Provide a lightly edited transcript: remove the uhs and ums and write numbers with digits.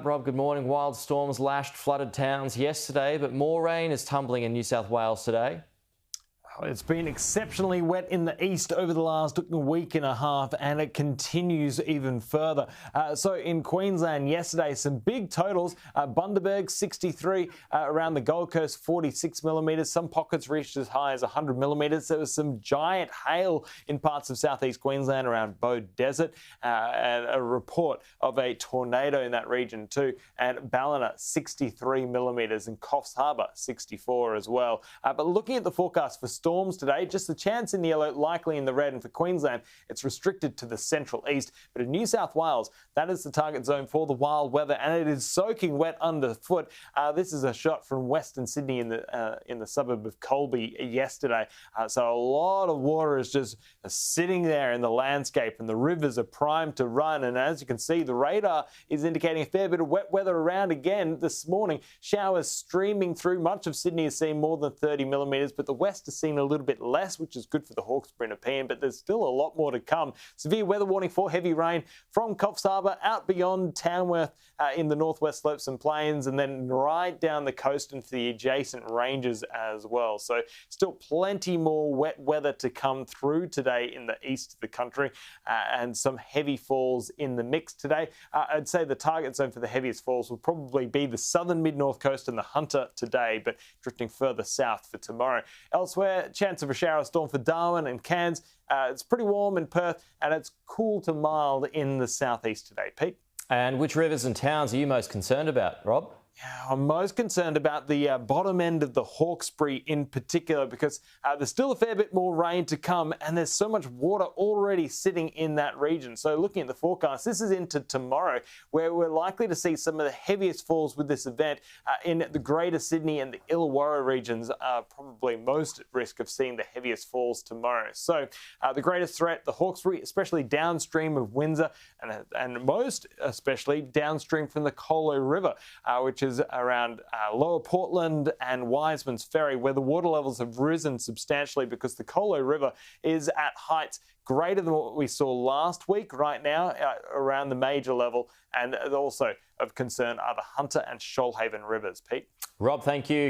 Rob, good morning. Wild storms lashed flooded towns yesterday, but more rain is tumbling in New South Wales today. It's been exceptionally wet in the east over the last week and a half, and it continues even further. So in Queensland yesterday, some big totals. Bundaberg 63, around the Gold Coast 46 millimetres. Some pockets reached as high as 100 millimetres. There was some giant hail in parts of southeast Queensland around Bow Desert, and a report of a tornado in that region too. And Ballina 63 millimetres, and Coffs Harbour 64 as well. But looking at the forecast for storms today, just the chance in the yellow, likely in the red, and for Queensland, it's restricted to the central east. But in New South Wales, that is the target zone for the wild weather, and it is soaking wet underfoot. This is a shot from Western Sydney in the suburb of Colby yesterday. So a lot of water is just sitting there in the landscape, and the rivers are primed to run. And as you can see, the radar is indicating a fair bit of wet weather around again this morning. Showers streaming through. Much of Sydney has seen more than 30 millimetres, but the west has seen a little bit less, which is good for the Hawkesbury and Nepean, but there's still a lot more to come. Severe weather warning for heavy rain from Coffs Harbour out beyond Tamworth in the northwest slopes and plains, and then right down the coast into the adjacent ranges as well. So still plenty more wet weather to come through today in the east of the country, and some heavy falls in the mix today. I'd say the target zone for the heaviest falls will probably be the southern mid-north coast and the Hunter today, but drifting further south for tomorrow. Elsewhere, chance of a shower storm for Darwin and Cairns. It's pretty warm in Perth, and it's cool to mild in the southeast today. Pete? And which rivers and towns are you most concerned about, Rob? Yeah, I'm most concerned about the bottom end of the Hawkesbury in particular, because there's still a fair bit more rain to come, and there's so much water already sitting in that region. So looking at the forecast, this is into tomorrow, where we're likely to see some of the heaviest falls with this event in the Greater Sydney and the Illawarra regions are probably most at risk of seeing the heaviest falls tomorrow. So the greatest threat, the Hawkesbury, especially downstream of Windsor, and most especially downstream from the Colo River, which is around Lower Portland and Wiseman's Ferry, where the water levels have risen substantially because the Colo River is at heights greater than what we saw last week right now around the major level. And also of concern are the Hunter and Shoalhaven rivers. Pete? Rob, thank you.